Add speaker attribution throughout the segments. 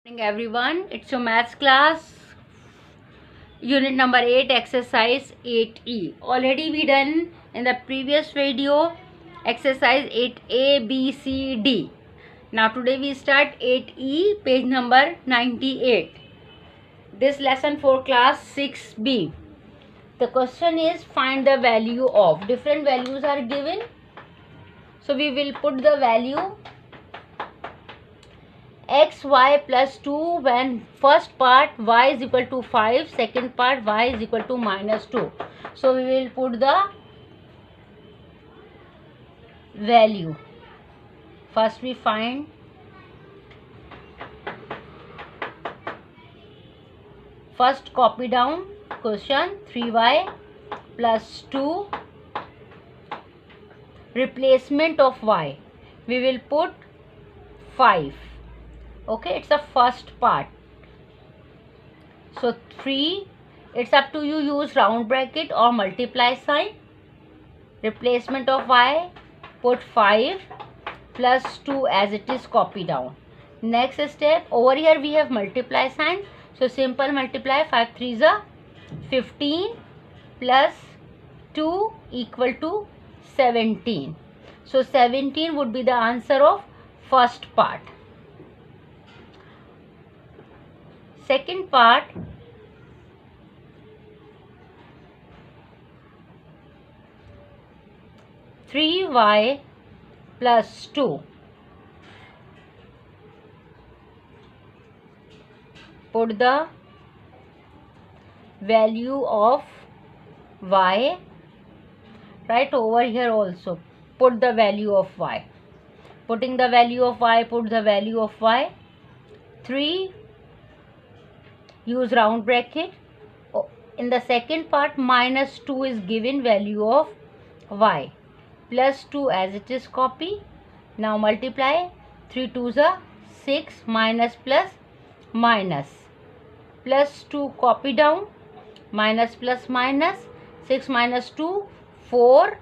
Speaker 1: Morning everyone, it's your maths class, unit number 8, exercise 8e. Already we done in the previous video exercise 8a, b, c, d. Now today we start 8e, page number 98. This lesson for class 6b. The question is find the value of. Different values are given. So we will put the value x y plus 2 when first part y is equal to 5, second part y is equal to minus 2. So we will put the value. First we find first copy down question 3y plus 2 replacement of y. We will put 5. Okay, it's the first part. So 3, it's up to you, use round bracket or multiply sign. Replacement of y, put 5 plus 2 as it is, copy down. Next step, over here we have multiply sign. So simple multiply, 5 3s are 15 plus 2 equal to 17. So 17 would be the answer of first part. Second part, three y plus 2. Put the value of y. Right over here also put the value of y. Putting the value of y, put the value of y. 3, use round bracket. In the second part minus 2 is given value of y, plus 2 as it is, copy. Now multiply, 3 2s are 6, minus plus minus, plus 2 copy down, minus plus minus, 6 minus 2 4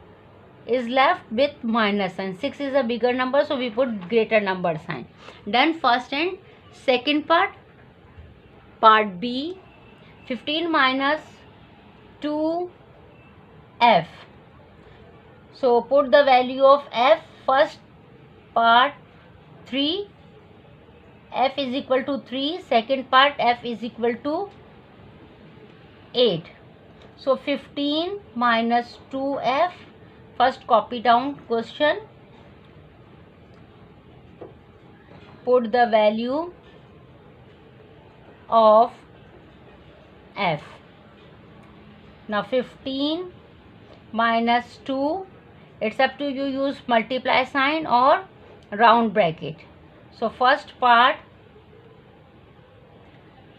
Speaker 1: is left with minus sign. 6 is a bigger number, so we put greater number sign. Done first and second part. Part B, 15 minus 2f. So put the value of f. First part 3, f is equal to 3. Second part f is equal to 8. So 15 minus 2f. First copy down question. Put the value of f. Now 15 minus 2, it's up to you, use multiply sign or round bracket. So first part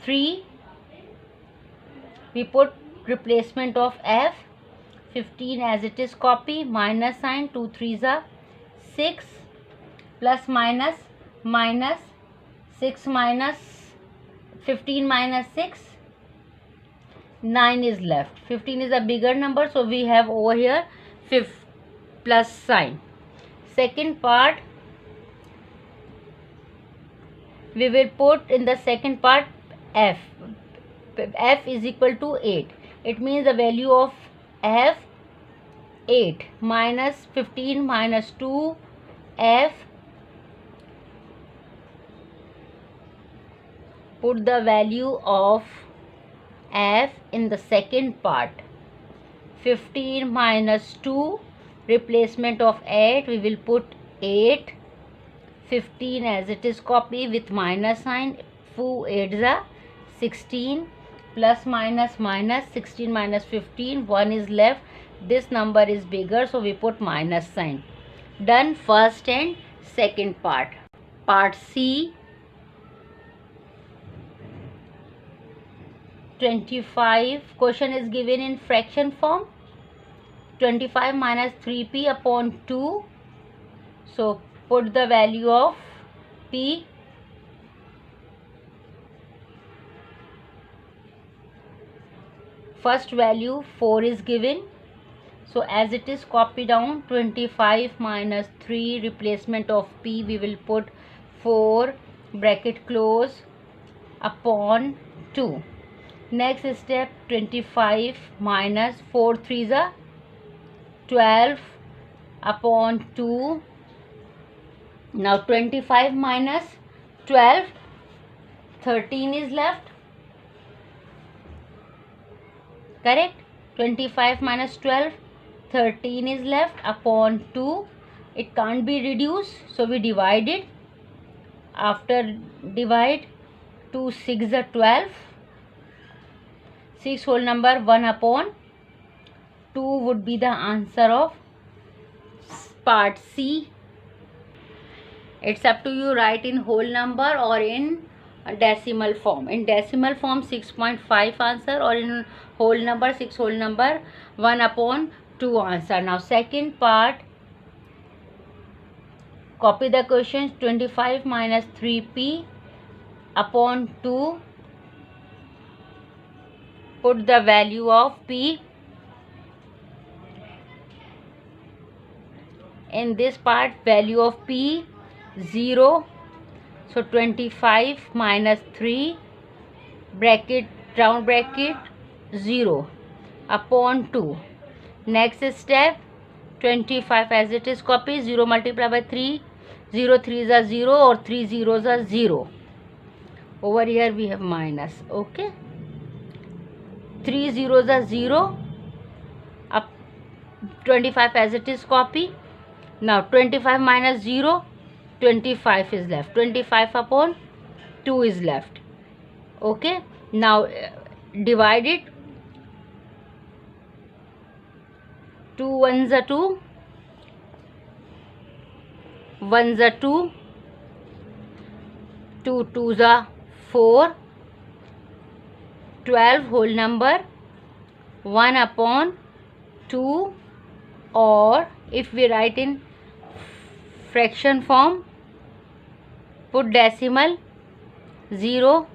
Speaker 1: 3, we put replacement of f. 15 as it is, copy, minus sign, 2 3s are 6, plus minus minus, 6 minus 15 minus 6, 9 is left. 15 is a bigger number, so we have over here plus sign. Second part, we will put in the second part f. F is equal to 8. It means the value of f 8 minus 15 minus 2 f. Put the value of f in the second part. 15 minus 2, replacement of 8, we will put 8. 15 as it is, copy with minus sign. 4 8s are 16, plus minus minus, 16 minus 15, 1 is left. This number is bigger, so we put minus sign. Done first and second part. Part C, 25. Question is given in fraction form. 25 minus 3p upon 2. So put the value of p. First value 4 is given. So as it is, copy down. 25 minus 3, replacement of p, we will put 4, bracket close, upon 2. Next step, 25 minus 4 3s are 12 upon 2. Now 25 minus 12, 13 is left. Correct? 25 minus 12, 13 is left upon 2. It can't be reduced, so we divide it. After divide, 2 6 are 12. 6 whole number, 1 upon 2 would be the answer of part C. It's up to you, write in whole number or in decimal form. In decimal form 6.5 answer, or in whole number 6 whole number 1 upon 2 answer. Now second part, copy the questions. 25 minus 3p upon 2. Put the value of p. In this part, value of p 0. So 25 minus 3 bracket, round bracket, 0 upon 2. Next step, 25 as it is, copy. 0 multiplied by 3, 0 3s are 0 or 3 zeros are 0. Over here we have minus. Okay, 3 zeros are 0. Up 25 as it is, copy. Now 25 minus 0, 25 is left. 25 upon 2 is left. Okay, now divide it. 2 1s are 2, 1s are 2, 2 2s are 4. 12 whole number, 1 upon 2, or if we write in fraction form, put decimal. 0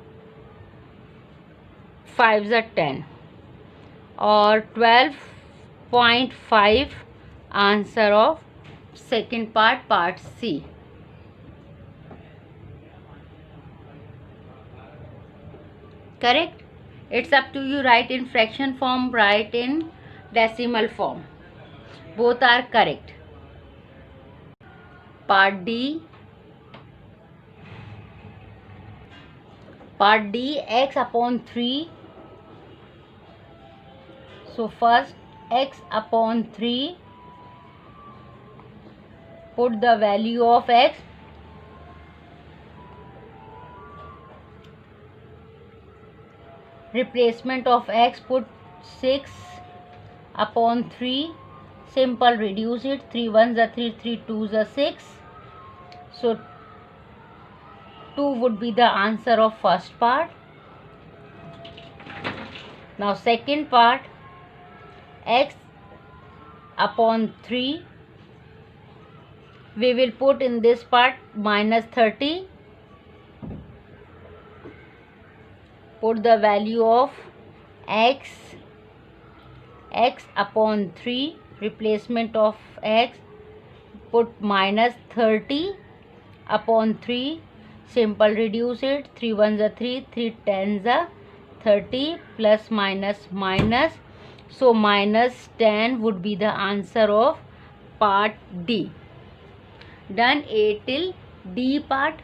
Speaker 1: 5s are 10, or 12.5 answer of second part, part C. Correct? It's up to you, write in fraction form, write in decimal form. Both are correct. Part D. Part D, x upon 3. So first, x upon 3. Put the value of x. Replacement of x, put 6 upon 3. Simple, reduce it. 3 1s are 3, 3 2s are 6. So 2 would be the answer of first part. Now second part, x upon 3. We will put in this part minus 30. Put the value of x. X upon 3. Replacement of x, put minus 30 upon 3. Simple, reduce it. 3 1s are 3, 3 10s are 30, plus minus minus. So minus 10 would be the answer of part D. Done A till D part.